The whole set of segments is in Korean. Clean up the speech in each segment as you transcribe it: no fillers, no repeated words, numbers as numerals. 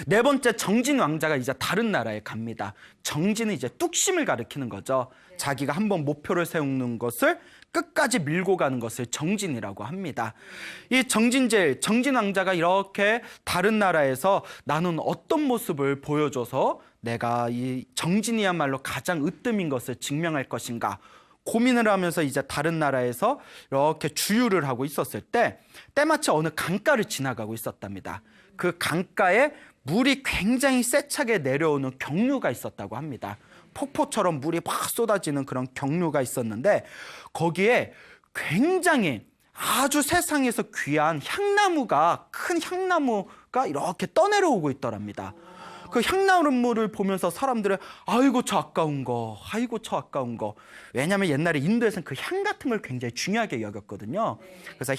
네 번째, 정진 왕자가 이제 다른 나라에 갑니다. 정진은 이제 뚝심을 가리키는 거죠. 자기가 한번 목표를 세우는 것을 끝까지 밀고 가는 것을 정진이라고 합니다. 이 정진 왕자가 이렇게 다른 나라에서 나는 어떤 모습을 보여줘서 내가 이 정진이야말로 가장 으뜸인 것을 증명할 것인가 고민을 하면서 이제 다른 나라에서 이렇게 주유를 하고 있었을 때 때마치 어느 강가를 지나가고 있었답니다. 그 강가에 물이 굉장히 세차게 내려오는 경류가 있었다고 합니다. 폭포처럼 물이 막 쏟아지는 그런 경류가 있었는데 거기에 굉장히 아주 세상에서 귀한 향나무가, 큰 향나무가 이렇게 떠내려오고 있더랍니다. 그 향나무를 보면서 사람들은 아이고 저 아까운 거, 아이고 저 아까운 거. 왜냐하면 옛날에 인도에서는 그 향 같은 걸 굉장히 중요하게 여겼거든요. 그래서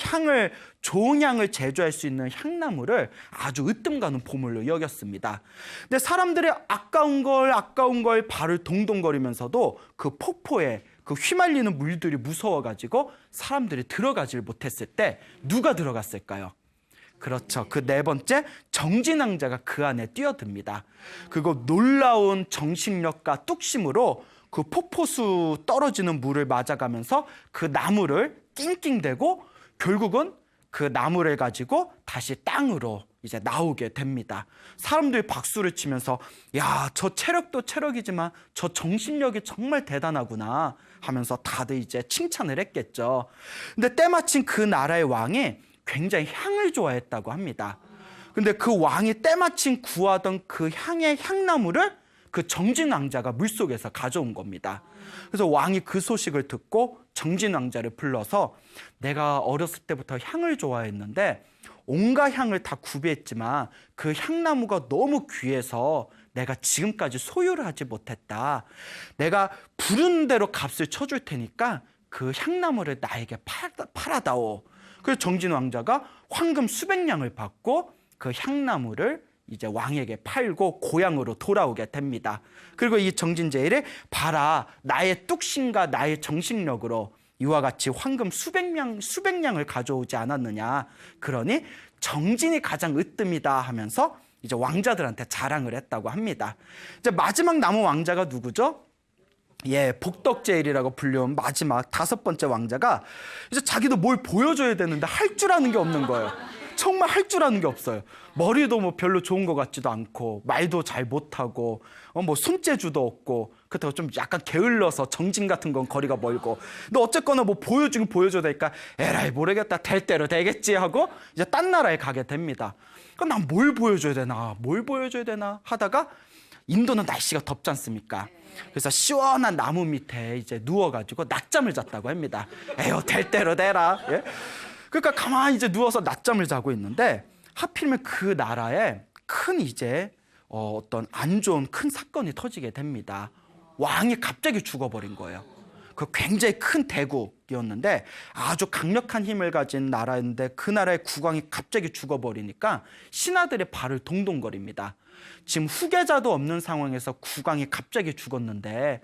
좋은 향을 제조할 수 있는 향나무를 아주 으뜸 가는 보물로 여겼습니다. 근데 사람들이 아까운 걸 발을 동동거리면서도 그 폭포에 그 휘말리는 물들이 무서워가지고 사람들이 들어가질 못했을 때 누가 들어갔을까요? 그렇죠. 그 네 번째, 정진 왕자가 그 안에 뛰어듭니다. 그리고 놀라운 정신력과 뚝심으로 그 폭포수 떨어지는 물을 맞아가면서 그 나무를 낑낑대고 결국은 그 나무를 가지고 다시 땅으로 이제 나오게 됩니다. 사람들이 박수를 치면서 야, 저 체력도 체력이지만 저 정신력이 정말 대단하구나 하면서 다들 이제 칭찬을 했겠죠. 근데 때마침 그 나라의 왕이 굉장히 향을 좋아했다고 합니다. 근데 그 왕이 때마침 구하던 그 향의 향나무를 그 정진 왕자가 물속에서 가져온 겁니다. 그래서 왕이 그 소식을 듣고 정진 왕자를 불러서 내가 어렸을 때부터 향을 좋아했는데 온갖 향을 다 구비했지만 그 향나무가 너무 귀해서 내가 지금까지 소유를 하지 못했다. 내가 부르는 대로 값을 쳐줄 테니까 그 향나무를 나에게 팔아다오. 그래서 정진 왕자가 황금 수백 냥을 받고 그 향나무를 이제 왕에게 팔고 고향으로 돌아오게 됩니다. 그리고 이 정진제일이 봐라, 나의 뚝심과 나의 정신력으로 이와 같이 황금 수백 냥을 가져오지 않았느냐. 그러니 정진이 가장 으뜸이다 하면서 이제 왕자들한테 자랑을 했다고 합니다. 이제 마지막 남은 왕자가 누구죠? 예, 복덕제일이라고 불리운 마지막 다섯 번째 왕자가 이제 자기도 뭘 보여줘야 되는데 할 줄 아는 게 없는 거예요. 정말 할 줄 아는 게 없어요. 머리도 뭐 별로 좋은 것 같지도 않고 말도 잘 못하고 뭐 손재주도 없고 그렇다고 좀 약간 게을러서 정진 같은 건 거리가 멀고 근데 어쨌거나 뭐 보여줘야 되니까 에라이 모르겠다 될 대로 되겠지 하고 이제 딴 나라에 가게 됩니다. 그럼 난 뭘 보여줘야 되나 하다가 인도는 날씨가 덥지 않습니까? 그래서 시원한 나무 밑에 이제 누워가지고 낮잠을 잤다고 합니다. 에휴, 될 대로 되라. 예? 그러니까 가만히 이제 누워서 낮잠을 자고 있는데 하필이면 그 나라에 큰 이제 어떤 안 좋은 큰 사건이 터지게 됩니다. 왕이 갑자기 죽어버린 거예요. 그 굉장히 큰 대국이었는데 아주 강력한 힘을 가진 나라인데 그 나라의 국왕이 갑자기 죽어버리니까 신하들의 발을 동동거립니다. 지금 후계자도 없는 상황에서 국왕이 갑자기 죽었는데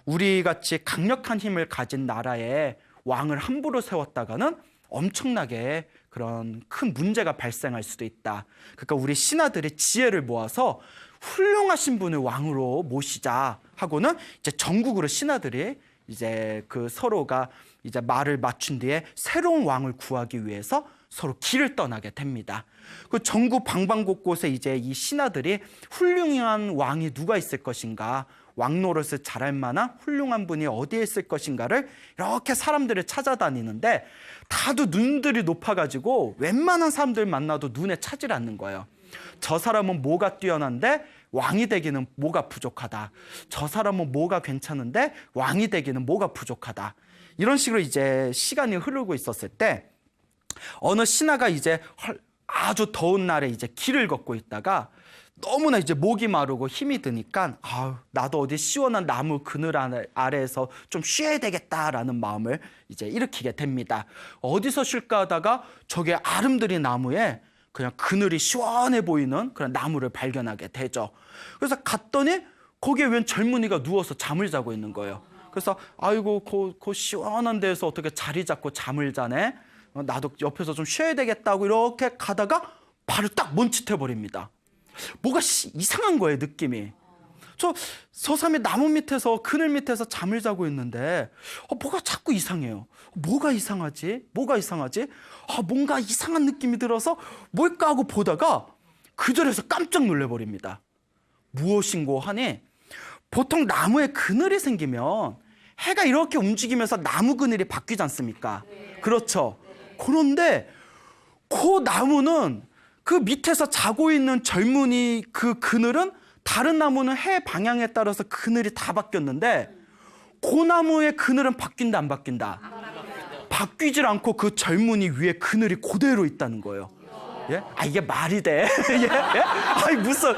우리같이 강력한 힘을 가진 나라에 왕을 함부로 세웠다가는 엄청나게 그런 큰 문제가 발생할 수도 있다. 그러니까 우리 신하들이 지혜를 모아서 훌륭하신 분을 왕으로 모시자 하고는 이제 전국으로 신하들이 이제 그 서로가 이제 말을 맞춘 뒤에 새로운 왕을 구하기 위해서 서로 길을 떠나게 됩니다. 그 전국 방방곳곳에 이제 이 신하들이 훌륭한 왕이 누가 있을 것인가, 왕 노릇을 잘할 만한 훌륭한 분이 어디에 있을 것인가를 이렇게 사람들을 찾아다니는데 다들 눈들이 높아가지고 웬만한 사람들 만나도 눈에 차질 않는 거예요. 저 사람은 뭐가 뛰어난데 왕이 되기는 뭐가 부족하다. 저 사람은 뭐가 괜찮은데 왕이 되기는 뭐가 부족하다. 이런 식으로 이제 시간이 흐르고 있었을 때 어느 신하가 이제 아주 더운 날에 이제 길을 걷고 있다가 너무나 이제 목이 마르고 힘이 드니까 나도 어디 시원한 나무 그늘 아래에서 좀 쉬어야 되겠다라는 마음을 이제 일으키게 됩니다. 어디서 쉴까 하다가 저기 아름드리 나무에 그냥 그늘이 시원해 보이는 그런 나무를 발견하게 되죠. 그래서 갔더니 거기에 웬 젊은이가 누워서 잠을 자고 있는 거예요. 그래서 아이고 그 시원한 데서 어떻게 자리 잡고 잠을 자네. 나도 옆에서 좀 쉬어야 되겠다고 이렇게 가다가 발을 딱 멈칫해 버립니다. 뭐가 이상한 거예요, 느낌이. 저 서삼의 나무 밑에서, 그늘 밑에서 잠을 자고 있는데 뭐가 자꾸 이상해요. 뭐가 이상하지? 뭐가 이상하지? 뭔가 이상한 느낌이 들어서 뭘까 하고 보다가 그 자리에서 깜짝 놀래버립니다. 무엇인고 하니, 보통 나무에 그늘이 생기면 해가 이렇게 움직이면서 나무 그늘이 바뀌지 않습니까? 그렇죠. 그런데 그 나무는, 그 밑에서 자고 있는 젊은이 그 그늘은, 다른 나무는 해 방향에 따라서 그늘이 다 바뀌었는데 그 나무의 그늘은 바뀐다, 안 바뀐다? 바뀌질 않고 그 젊은이 위에 그늘이 그대로 있다는 거예요. 예? 이게 말이 돼? 예? 아니, 무슨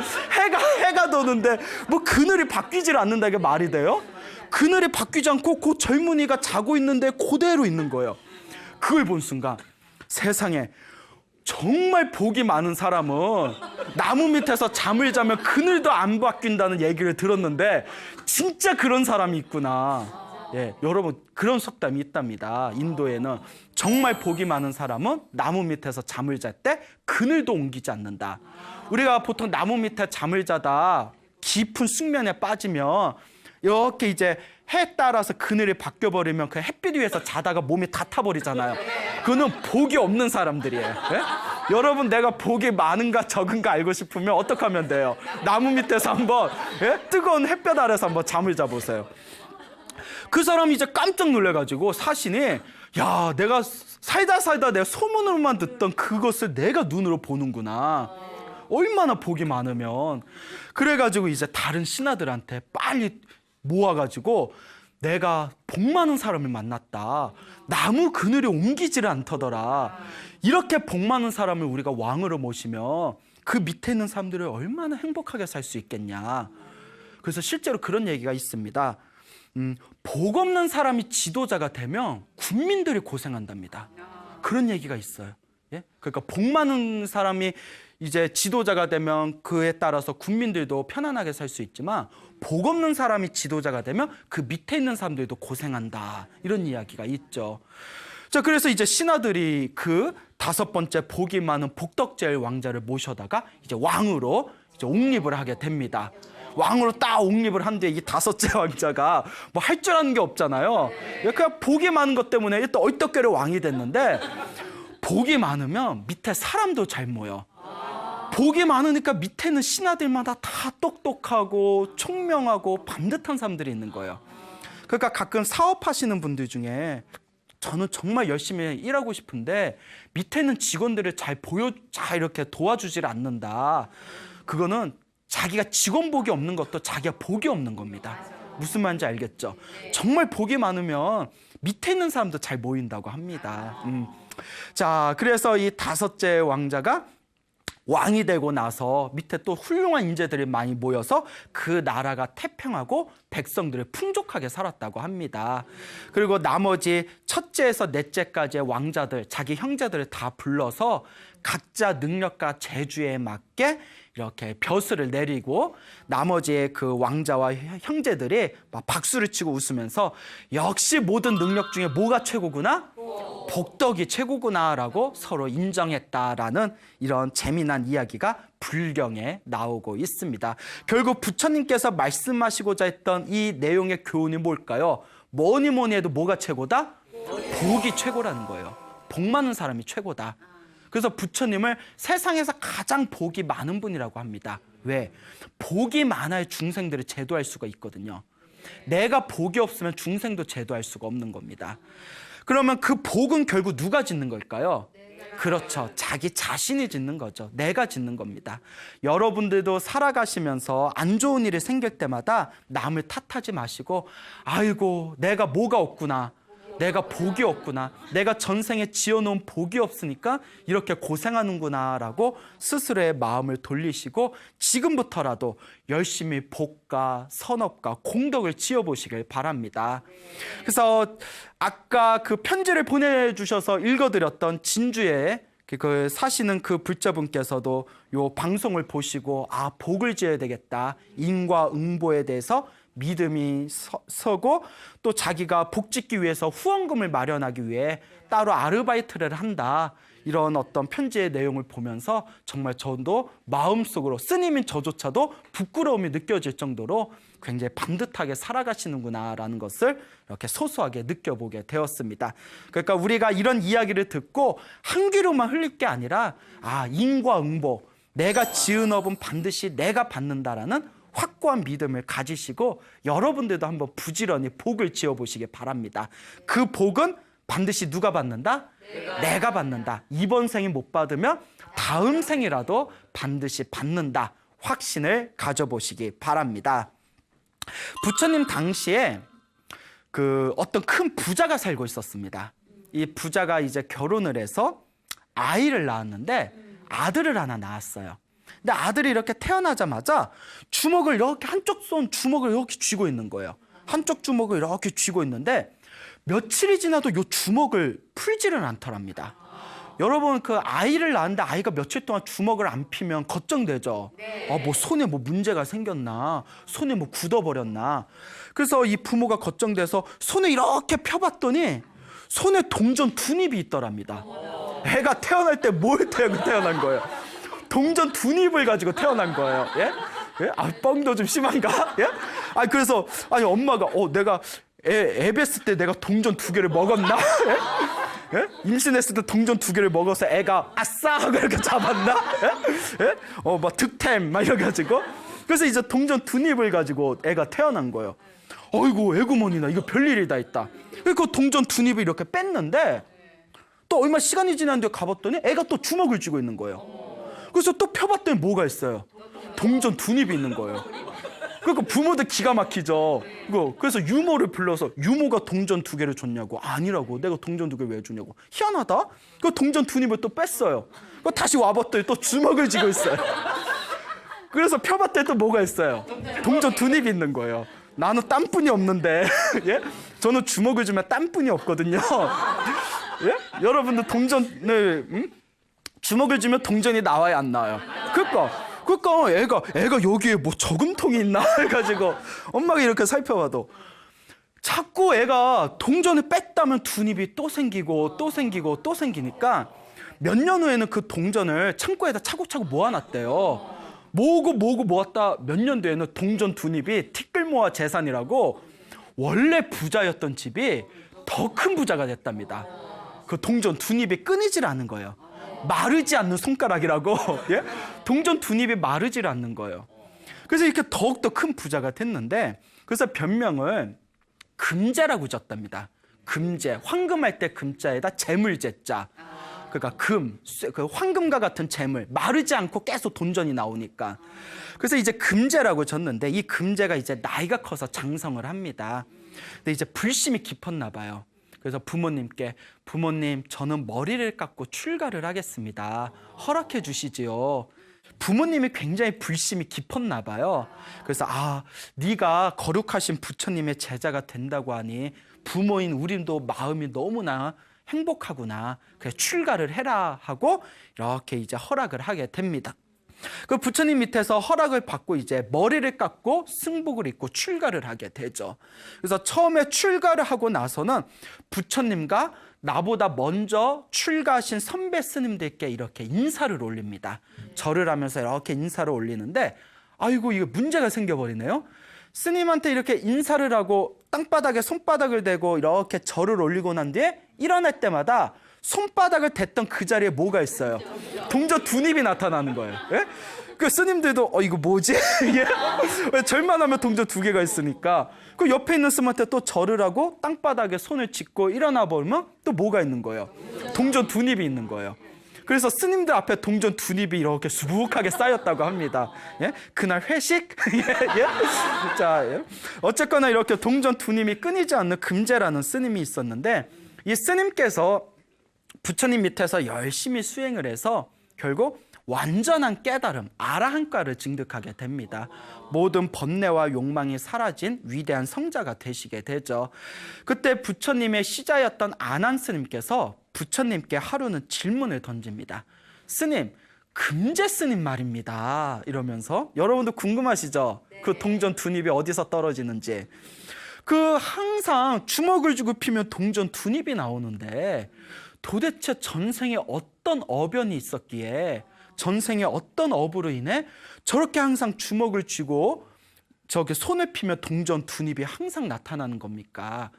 해가 도는데 뭐 그늘이 바뀌질 않는다, 이게 말이 돼요? 그늘이 바뀌지 않고 그 젊은이가 자고 있는데 그대로 있는 거예요. 그걸 본 순간 세상에 정말 복이 많은 사람은 나무 밑에서 잠을 자면 그늘도 안 바뀐다는 얘기를 들었는데 진짜 그런 사람이 있구나. 예, 여러분, 그런 속담이 있답니다. 인도에는 정말 복이 많은 사람은 나무 밑에서 잠을 잘 때 그늘도 옮기지 않는다. 우리가 보통 나무 밑에 잠을 자다 깊은 숙면에 빠지면 이렇게 이제 해에 따라서 그늘이 바뀌어버리면 그 햇빛 위에서 자다가 몸이 다 타버리잖아요. 그거는 복이 없는 사람들이에요. 예? 여러분, 내가 복이 많은가 적은가 알고 싶으면 어떻게 하면 돼요? 나무 밑에서 한번, 예? 뜨거운 햇볕 아래서 한번 잠을 자보세요. 그 사람이 이제 깜짝 놀래가지고 사신이, 야, 내가 살다 내가 소문으로만 듣던 그것을 내가 눈으로 보는구나. 얼마나 복이 많으면. 그래가지고 이제 다른 신하들한테 빨리 모아가지고, 내가 복 많은 사람을 만났다. 나무 그늘이 옮기지를 않더더라. 이렇게 복 많은 사람을 우리가 왕으로 모시면 그 밑에 있는 사람들이 얼마나 행복하게 살 수 있겠냐. 그래서 실제로 그런 얘기가 있습니다. 복 없는 사람이 지도자가 되면 국민들이 고생한답니다. 그런 얘기가 있어요. 예? 그러니까 복 많은 사람이 이제 지도자가 되면 그에 따라서 국민들도 편안하게 살 수 있지만, 복 없는 사람이 지도자가 되면 그 밑에 있는 사람들도 고생한다. 이런 이야기가 있죠. 자, 그래서 이제 신하들이 그 5번째 복이 많은 복덕제일 왕자를 모셔다가 이제 왕으로 이제 옹립을 하게 됩니다. 왕으로 딱 옹립을 한 뒤에 이 5째 왕자가 뭐 할 줄 아는 게 없잖아요. 그냥 복이 많은 것 때문에 일단 얼떨결에 왕이 됐는데, 복이 많으면 밑에 사람도 잘 모여. 복이 많으니까 밑에는 신하들마다 다 똑똑하고 총명하고 반듯한 사람들이 있는 거예요. 그러니까 가끔 사업하시는 분들 중에, 저는 정말 열심히 일하고 싶은데 밑에는 직원들을 잘 이렇게 도와주질 않는다. 그거는 자기가 직원 복이 없는 것도 자기가 복이 없는 겁니다. 무슨 말인지 알겠죠? 정말 복이 많으면 밑에 있는 사람도 잘 모인다고 합니다. 자, 그래서 이 5째 왕자가 왕이 되고 나서 밑에 또 훌륭한 인재들이 많이 모여서 그 나라가 태평하고 백성들이 풍족하게 살았다고 합니다. 그리고 나머지 첫째에서 넷째까지의 왕자들, 자기 형제들을 다 불러서 각자 능력과 재주에 맞게 이렇게 벼슬을 내리고, 나머지의 그 왕자와 형제들이 막 박수를 치고 웃으면서, 역시 모든 능력 중에 뭐가 최고구나? 복덕이 최고구나라고 서로 인정했다라는 이런 재미난 이야기가 불경에 나오고 있습니다. 결국 부처님께서 말씀하시고자 했던 이 내용의 교훈이 뭘까요? 뭐니 해도 뭐가 최고다? 복이 최고라는 거예요. 복 많은 사람이 최고다. 그래서 부처님을 세상에서 가장 복이 많은 분이라고 합니다. 왜? 복이 많아야 중생들을 제도할 수가 있거든요. 내가 복이 없으면 중생도 제도할 수가 없는 겁니다. 그러면 그 복은 결국 누가 짓는 걸까요? 그렇죠. 자기 자신이 짓는 거죠. 내가 짓는 겁니다. 여러분들도 살아가시면서 안 좋은 일이 생길 때마다 남을 탓하지 마시고, 아이고, 내가 뭐가 없구나. 내가 복이 없구나. 내가 전생에 지어놓은 복이 없으니까 이렇게 고생하는구나 라고 스스로의 마음을 돌리시고, 지금부터라도 열심히 복과 선업과 공덕을 지어보시길 바랍니다. 그래서 아까 그 편지를 보내주셔서 읽어드렸던 진주에 그 사시는 그 불자분께서도 요 방송을 보시고, 복을 지어야 되겠다. 인과응보에 대해서 믿음이 서고, 또 자기가 복 짓기 위해서 후원금을 마련하기 위해 따로 아르바이트를 한다. 이런 어떤 편지의 내용을 보면서 정말 저도 마음속으로 스님인 저조차도 부끄러움이 느껴질 정도로 굉장히 반듯하게 살아가시는구나라는 것을 이렇게 소소하게 느껴보게 되었습니다. 그러니까 우리가 이런 이야기를 듣고 한 귀로만 흘릴 게 아니라 인과응보, 내가 지은 업은 반드시 내가 받는다라는 확고한 믿음을 가지시고 여러분들도 한번 부지런히 복을 지어보시기 바랍니다. 그 복은 반드시 누가 받는다? 내가 받는다. 이번 생이 못 받으면 다음 생이라도 반드시 받는다. 확신을 가져보시기 바랍니다. 부처님 당시에 어떤 큰 부자가 살고 있었습니다. 이 부자가 이제 결혼을 해서 아이를 낳았는데 아들을 하나 낳았어요. 근데 아들이 이렇게 태어나자마자 주먹을 이렇게 한쪽 손 주먹을 이렇게 쥐고 있는 거예요. 한쪽 주먹을 이렇게 쥐고 있는데 며칠이 지나도 이 주먹을 풀지를 않더랍니다. 여러분 그 아이를 낳았는데 아이가 며칠 동안 주먹을 안 피면 걱정되죠. 뭐 손에 뭐 문제가 생겼나, 손에 뭐 굳어버렸나. 그래서 이 부모가 걱정돼서 손에 이렇게 펴봤더니 손에 동전 2닙이 있더랍니다. 애가 태어날 때 뭘 태어난 거예요? 동전 2닙을 가지고 태어난 거예요. 예? 예? 뻥도 좀 심한가? 예? 그래서 엄마가 내가 애 뵀을 때 내가 동전 2개를 먹었나? 예? 예? 임신했을 때 동전 2개를 먹어서 애가 아싸 하고 이렇게 잡았나? 예? 예? 막 득템 막 이래가지고 그래서 이제 동전 2닙을 가지고 애가 태어난 거예요. 어이구 애구머니나 이거 별일이 다 있다. 그 동전 2닙을 이렇게 뺐는데 또 얼마 시간이 지난 뒤에 가봤더니 애가 또 주먹을 쥐고 있는 거예요. 그래서 또 펴봤더니 뭐가 있어요? 동전 2닙이 있는 거예요. 그러니까 부모들 기가 막히죠. 그래서 유모를 불러서 유모가 동전 2개를 줬냐고. 아니라고. 내가 동전 2개를 왜 주냐고. 희한하다. 그 동전 2닙을 또 뺐어요. 다시 와봤더니 또 주먹을 쥐고 있어요. 그래서 펴봤더니 또 뭐가 있어요? 동전 2닙이 있는 거예요. 나는 땀뿐이 없는데 예? 저는 주먹을 주면 땀뿐이 없거든요. 예? 여러분들 동전을 주먹을 주면 동전이 나와야 안 나와요? 그러니까 애가 여기에 뭐 저금통이 있나 해가지고 엄마가 이렇게 살펴봐도 자꾸 애가 동전을 뺐다면 2닙이 또 생기고 또 생기고 또 생기니까 몇 년 후에는 그 동전을 창고에다 차곡차곡 모아놨대요. 모으고 모았다 몇 년 뒤에는 동전 2닙이 티끌모아 재산이라고 원래 부자였던 집이 더 큰 부자가 됐답니다. 그 동전 2닙이 끊이질 않은 거예요. 마르지 않는 손가락이라고. 예? 동전 2닙이 마르질 않는 거예요. 그래서 이렇게 더욱더 큰 부자가 됐는데 그래서 별명을 금제라고 졌답니다. 금제, 황금할 때 금자에다 재물제자. 그러니까 그 황금과 같은 재물, 마르지 않고 계속 돈전이 나오니까. 그래서 이제 금제라고 졌는데 이 금제가 이제 나이가 커서 장성을 합니다. 근데 이제 불심이 깊었나 봐요. 그래서 부모님께 부모님 저는 머리를 깎고 출가를 하겠습니다. 허락해 주시지요. 부모님이 굉장히 불심이 깊었나 봐요. 그래서 네가 거룩하신 부처님의 제자가 된다고 하니 부모인 우림도 마음이 너무나 행복하구나. 그래 출가를 해라 하고 이렇게 이제 허락을 하게 됩니다. 그 부처님 밑에서 허락을 받고 이제 머리를 깎고 승복을 입고 출가를 하게 되죠. 그래서 처음에 출가를 하고 나서는 부처님과 나보다 먼저 출가하신 선배 스님들께 이렇게 인사를 올립니다. 절을 하면서 이렇게 인사를 올리는데 아이고 이거 문제가 생겨버리네요. 스님한테 이렇게 인사를 하고 땅바닥에 손바닥을 대고 이렇게 절을 올리고 난 뒤에 일어날 때마다 손바닥을 댔던 그 자리에 뭐가 있어요? 동전 2닙이 나타나는 거예요. 예? 그 스님들도 이거 뭐지? 예? 절만 하면 동전 2개가 있으니까 그 옆에 있는 스님한테 또 절을 하고 땅바닥에 손을 짚고 일어나 보면 또 뭐가 있는 거예요? 동전 2닙이 있는 거예요. 그래서 스님들 앞에 동전 2닙이 이렇게 수북하게 쌓였다고 합니다. 예? 그날 회식? 예? 자, 예? 어쨌거나 이렇게 동전 2닙이 끊이지 않는 금제라는 스님이 있었는데 이 스님께서 부처님 밑에서 열심히 수행을 해서 결국 완전한 깨달음, 아라한가를 증득하게 됩니다. 모든 번뇌와 욕망이 사라진 위대한 성자가 되시게 되죠. 그때 부처님의 시자였던 아난 스님께서 부처님께 하루는 질문을 던집니다. 스님, 금제 스님 말입니다. 이러면서 여러분도 궁금하시죠? 그 동전 2닙이 어디서 떨어지는지. 항상 주먹을 쥐고 피면 동전 2닙이 나오는데 도대체 전생에 어떤 어변이 있었기에 전생에 어떤 업으로 인해 저렇게 항상 주먹을 쥐고 저게 손을 피며 동전 두 입이 항상 나타나는 겁니까?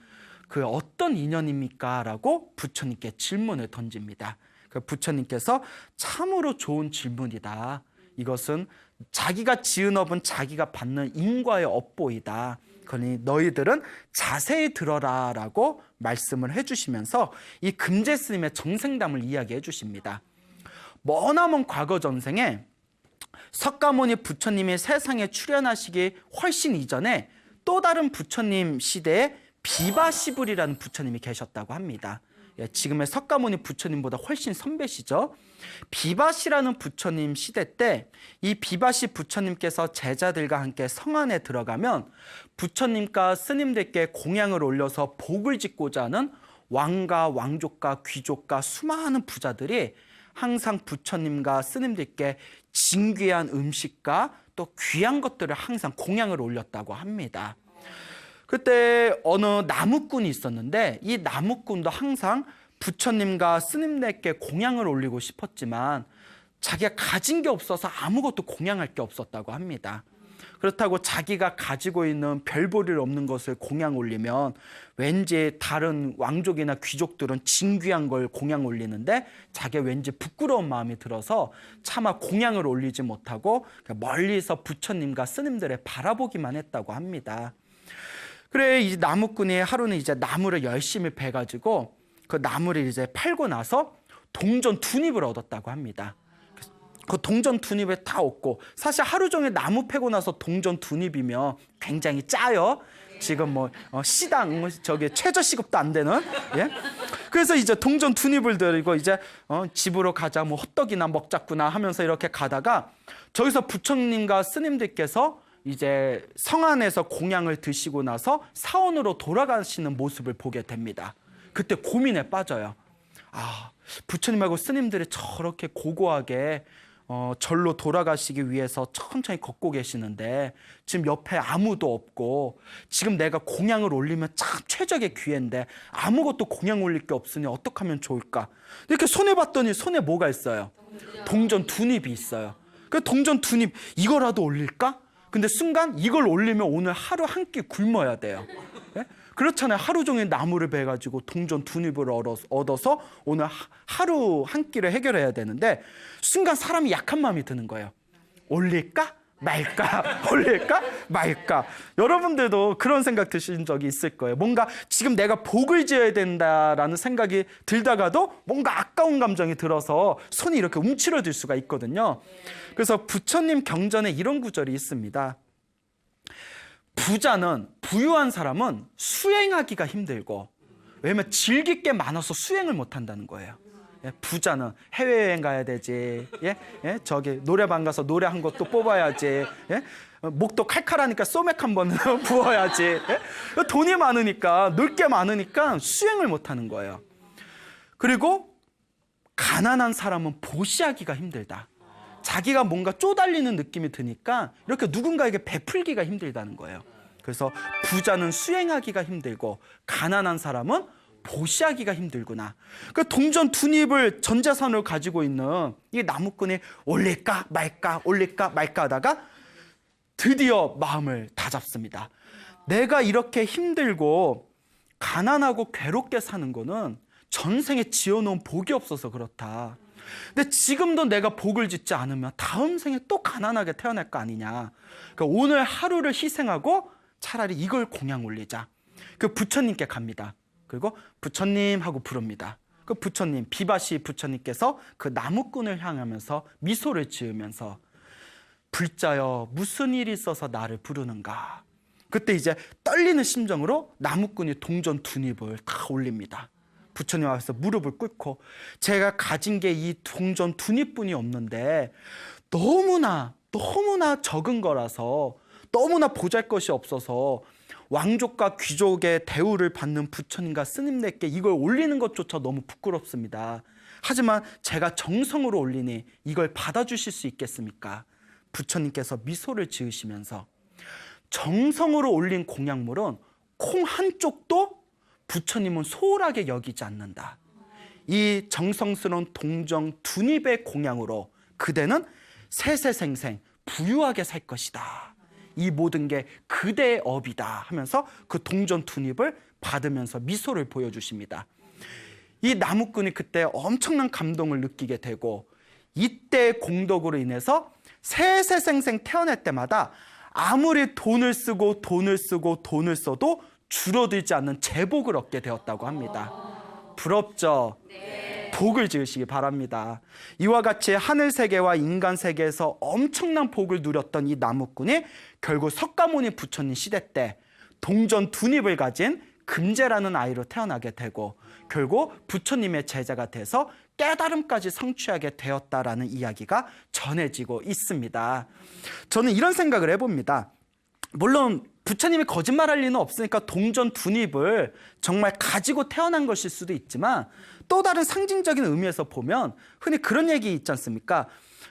그 어떤 인연입니까? 라고 부처님께 질문을 던집니다. 그 부처님께서 참으로 좋은 질문이다. 이것은 자기가 지은 업은 자기가 받는 인과의 업보이다. 그러니 너희들은 자세히 들어라 라고 말씀을 해주시면서 이 금제 스님의 정생담을 이야기해 주십니다. 머나먼 과거 전생에 석가모니 부처님이 세상에 출현하시기 훨씬 이전에 또 다른 부처님 시대에 비바시불이라는 부처님이 계셨다고 합니다. 지금의 석가모니 부처님보다 훨씬 선배시죠. 비바시라는 부처님 시대 때 이 비바시 부처님께서 제자들과 함께 성 안에 들어가면 부처님과 스님들께 공양을 올려서 복을 짓고자 하는 왕과 왕족과 귀족과 수많은 부자들이 항상 부처님과 스님들께 진귀한 음식과 또 귀한 것들을 항상 공양을 올렸다고 합니다. 그때 어느 나무꾼이 있었는데 이 나무꾼도 항상 부처님과 스님들께 공양을 올리고 싶었지만 자기가 가진 게 없어서 아무것도 공양할 게 없었다고 합니다. 그렇다고 자기가 가지고 있는 별볼일 없는 것을 공양 올리면 왠지 다른 왕족이나 귀족들은 진귀한 걸 공양 올리는데 자기가 왠지 부끄러운 마음이 들어서 차마 공양을 올리지 못하고 멀리서 부처님과 스님들을 바라보기만 했다고 합니다. 그래 이 나무꾼이 하루는 이제 나무를 열심히 베가지고 그 나무를 이제 팔고 나서 동전 두 입을 얻었다고 합니다. 그 동전 두 입을 다 얻고 사실 하루 종일 나무 패고 나서 동전 두 입이면 굉장히 짜요. 지금 뭐 시당 저기 최저 시급도 안 되는. 예? 그래서 이제 동전 두 입을 들고 이제 집으로 가자 뭐 헛떡이나 먹자꾸나 하면서 이렇게 가다가 저기서 부처님과 스님들께서 이제 성 안에서 공양을 드시고 나서 사원으로 돌아가시는 모습을 보게 됩니다. 그때 고민에 빠져요. 아, 부처님하고 스님들이 저렇게 고고하게 절로 돌아가시기 위해서 천천히 걷고 계시는데 지금 옆에 아무도 없고 지금 내가 공양을 올리면 참 최적의 기회인데 아무것도 공양 올릴 게 없으니 어떻게 하면 좋을까? 이렇게 손에 봤더니 손에 뭐가 있어요? 동전 두 입이 있어요. 그 동전 두 입 이거라도 올릴까? 근데 순간 이걸 올리면 오늘 하루 한 끼 굶어야 돼요. 예? 그렇잖아요. 하루 종일 나무를 베가지고 동전 두 입을 얻어서 오늘 하루 한 끼를 해결해야 되는데 순간 사람이 약한 마음이 드는 거예요. 올릴까? 말까? 올릴까? 말까? 여러분들도 그런 생각 드신 적이 있을 거예요. 뭔가 지금 내가 복을 지어야 된다라는 생각이 들다가도 뭔가 아까운 감정이 들어서 손이 이렇게 움츠러들 수가 있거든요. 그래서 부처님 경전에 이런 구절이 있습니다. 부유한 사람은 수행하기가 힘들고 왜냐면 즐길 게 많아서 수행을 못 한다는 거예요. 예, 부자는 해외여행 가야 되지. 예? 예? 저기 노래방 가서 노래 한 곡 또 뽑아야지. 예? 목도 칼칼하니까 소맥 한 번 부어야지. 예? 돈이 많으니까 놀 게 많으니까 수행을 못 하는 거예요. 그리고 가난한 사람은 보시하기가 힘들다. 자기가 뭔가 쪼달리는 느낌이 드니까 이렇게 누군가에게 베풀기가 힘들다는 거예요. 그래서 부자는 수행하기가 힘들고 가난한 사람은 보시하기가 힘들구나. 그 동전 두 입을 전 재산으로 가지고 있는 이 나무꾼이 올릴까 말까 올릴까 말까 하다가 드디어 마음을 다잡습니다. 내가 이렇게 힘들고 가난하고 괴롭게 사는 거는 전생에 지어놓은 복이 없어서 그렇다. 근데 지금도 내가 복을 짓지 않으면 다음 생에 또 가난하게 태어날 거 아니냐. 그러니까 오늘 하루를 희생하고 차라리 이걸 공양 올리자. 그 부처님께 갑니다. 그리고 부처님 하고 부릅니다. 그 부처님, 비바시 부처님께서 그 나무꾼을 향하면서 미소를 지으면서 불자여 무슨 일이 있어서 나를 부르는가. 그때 이제 떨리는 심정으로 나무꾼이 동전 두 입을 다 올립니다. 부처님 앞에서 무릎을 꿇고 제가 가진 게 이 동전 두 입뿐이 없는데 너무나 적은 거라서 너무나 보잘것이 없어서 왕족과 귀족의 대우를 받는 부처님과 스님들께 이걸 올리는 것조차 너무 부끄럽습니다. 하지만 제가 정성으로 올리니 이걸 받아주실 수 있겠습니까? 부처님께서 미소를 지으시면서 정성으로 올린 공양물은 콩 한쪽도 부처님은 소홀하게 여기지 않는다. 이 정성스러운 동정 두닙의 공양으로 그대는 세세생생 부유하게 살 것이다. 이 모든 게 그대의 업이다 하면서 그 동전 두닙을 받으면서 미소를 보여주십니다. 이 나무꾼이 그때 엄청난 감동을 느끼게 되고 이때의 공덕으로 인해서 세세생생 태어날 때마다 아무리 돈을 쓰고 돈을 써도 줄어들지 않는 재복을 얻게 되었다고 합니다. 부럽죠? 네. 복을 지으시기 바랍니다. 이와 같이 하늘 세계와 인간 세계에서 엄청난 복을 누렸던 이 나무꾼이 결국 석가모니 부처님 시대 때 동전 두닙을 가진 금제라는 아이로 태어나게 되고 결국 부처님의 제자가 돼서 깨달음까지 성취하게 되었다라는 이야기가 전해지고 있습니다. 저는 이런 생각을 해봅니다. 물론 부처님이 거짓말할 리는 없으니까 동전 두닙을 정말 가지고 태어난 것일 수도 있지만 또 다른 상징적인 의미에서 보면 흔히 그런 얘기 있지 않습니까?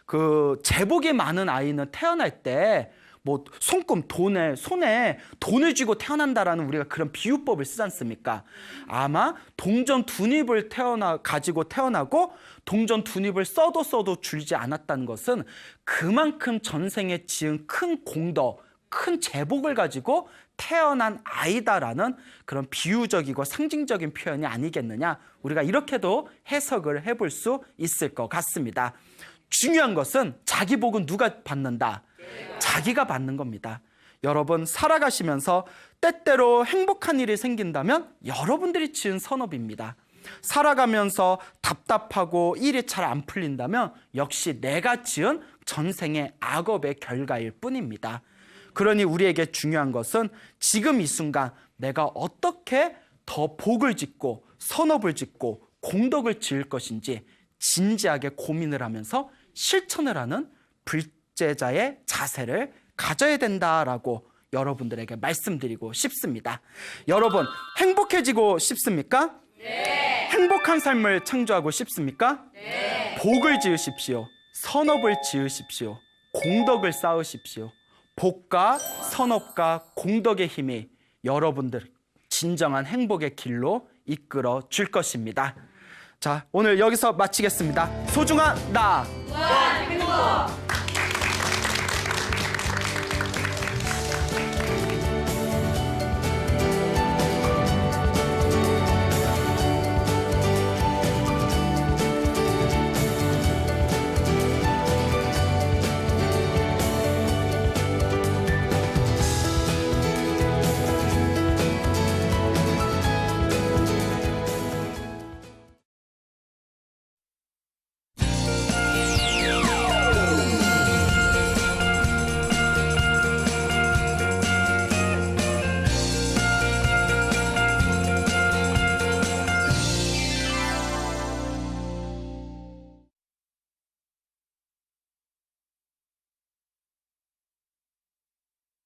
그 재복이 많은 아이는 태어날 때 뭐 손금 손에 돈을 쥐고 태어난다라는 우리가 그런 비유법을 쓰지 않습니까? 아마 동전 두닙을 가지고 태어나고 동전 두닙을 써도 줄지 않았다는 것은 그만큼 전생에 지은 큰 공덕, 큰 재복을 가지고 태어난 아이다라는 그런 비유적이고 상징적인 표현이 아니겠느냐, 우리가 이렇게도 해석을 해볼 수 있을 것 같습니다. 중요한 것은 자기 복은 누가 받는다? 자기가 받는 겁니다. 여러분 살아가시면서 때때로 행복한 일이 생긴다면 여러분들이 지은 선업입니다. 살아가면서 답답하고 일이 잘 안 풀린다면 역시 내가 지은 전생의 악업의 결과일 뿐입니다. 그러니 우리에게 중요한 것은 지금 이 순간 내가 어떻게 더 복을 짓고 선업을 짓고 공덕을 지을 것인지 진지하게 고민을 하면서 실천을 하는 불제자의 자세를 가져야 된다라고 여러분들에게 말씀드리고 싶습니다. 여러분 행복해지고 싶습니까? 네. 행복한 삶을 창조하고 싶습니까? 네. 복을 지으십시오. 선업을 지으십시오. 공덕을 쌓으십시오. 복과 선업과 공덕의 힘이 여러분들 진정한 행복의 길로 이끌어 줄 것입니다. 자, 오늘 여기서 마치겠습니다. 소중한 나. 행복.